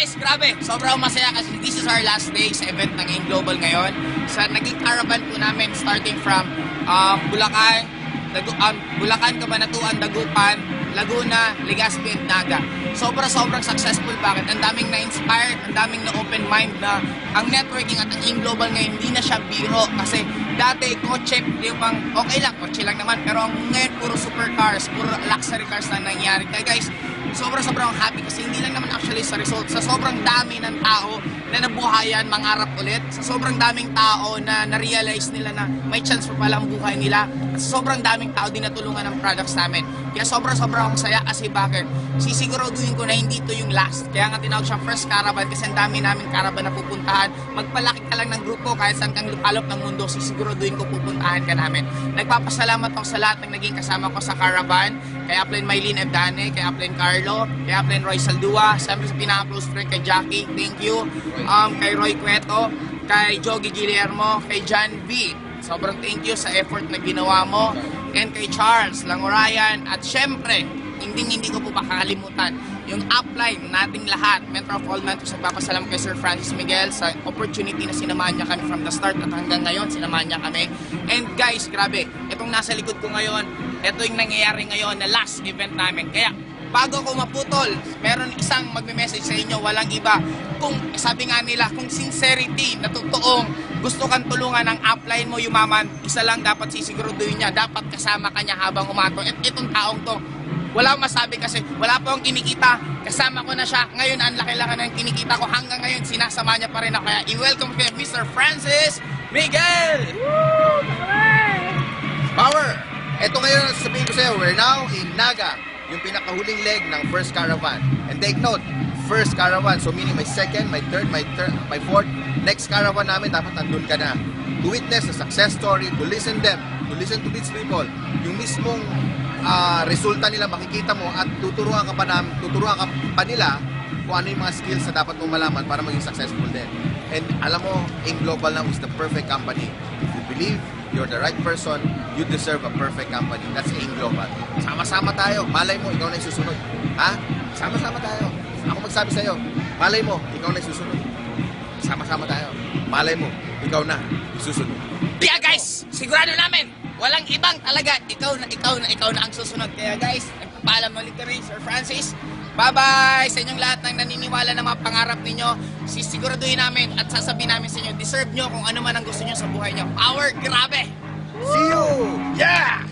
guys, grabe, sobrang masaya kasi this is our last day sa event ng AIM Global ngayon. Sa naging caravan po namin starting from Bulacan, Cabanatuan, Dagupan, Laguna, Legazpi, and Naga. Sobrang successful. Bakit? Ang daming na-inspired, ang daming na-open mind na ang networking at ang AIM Global ngayon hindi na siya biro. Kasi dati, kotse, yung pang okay lang, kotse lang naman. Pero ngayon, puro supercars, puro luxury cars na nangyari. Kaya guys, sobrang happy kasi hindi lang naman actually sa result. Sa sobrang dami ng tao na nabuhayan, mangarap ulit. Sa sobrang daming tao na na-realize nila na may chance pa pala ang buhay nila. At sa sobrang daming tao din natulungan ng products namin. Kaya sobrang akong saya kasi bakit? Sisiguraduhin ko na hindi ito yung last. Kaya nga tinawag siyang first caravan kasi ang dami namin caravan na pupuntahan. Magpalaki ka lang ng grupo kahit saan kang lupalop ng mundo, sisiguraduhin ko pupuntahan ka namin. Nagpapasalamat ako sa lahat ng naging kasama ko sa caravan. Kay Upline Mylene Evdane, kay Upline Carlo, kay Upline Roy Saldua, siyempre sa pinaka-close friend kay Jackie, thank you. Kay Roy Cueto, kay Jogi Guillermo, kay John V. Sobrang thank you sa effort na ginawa mo. And kay Charles Langorayan. At syempre, hindi ko po makakalimutan yung upline nating lahat. Mentor of all mentors, nagpapasalam kay Sir Francis Miguel sa opportunity na sinamahan niya kami from the start at hanggang ngayon, sinamahan niya kami. And guys, grabe, itong nasa likod ko ngayon, ito yung nangyayari ngayon na last event namin. Kaya, bago ko maputol, meron isang magme-message sa inyo, walang iba. Kung sabi nga nila, kung sincerity na totoong gusto kang tulungan ng upline mo yumaman, isa lang dapat sisiguraduhin niya, dapat kasama ka niya habang umato. At itong taong to, wala akong masabi kasi wala pa akong kinikita, kasama ko na siya. Ngayon, ang laki-laki ng kinikita ko. Hanggang ngayon, sinasama niya pa rin ako. Kaya i-welcome ko Mr. Francis Miguel! Woo! Power! Ito ngayon, sabihin ko sa'yo, we're now in Naga, yung pinakahuling leg ng first caravan. And take note, first caravan, so meaning my second, my third, my fourth, next caravan namin, dapat nandun ka na. To witness the success story, to listen them, to listen to these people, yung mismong resulta nila makikita mo at tuturuan ka pa nila kung ano yung mga skills na dapat mong malaman para maging successful din. And alam mo, AIM Global now is the perfect company. If you believe you're the right person, you deserve a perfect company. That's AIM Global. Sama-sama tayo. Malay mo, ikaw na yung susunod. Ha? Sama-sama tayo. Ako magsabi sa'yo, malay mo, ikaw na yung susunod. Sama-sama tayo. Malay mo, ikaw na yung susunod. Yeah guys, sigurado namin, walang ibang talaga, ikaw na ang susunod. Kaya guys, nagpapaalam ulit kami, Sir Francis. Bye-bye sa inyong lahat ng naniniwala ng mga pangarap ninyo. Sisiguraduhin namin at sasabihin namin sa inyo, deserve nyo kung ano man ang gusto nyo sa buhay nyo. Power, grabe! See you! Yeah!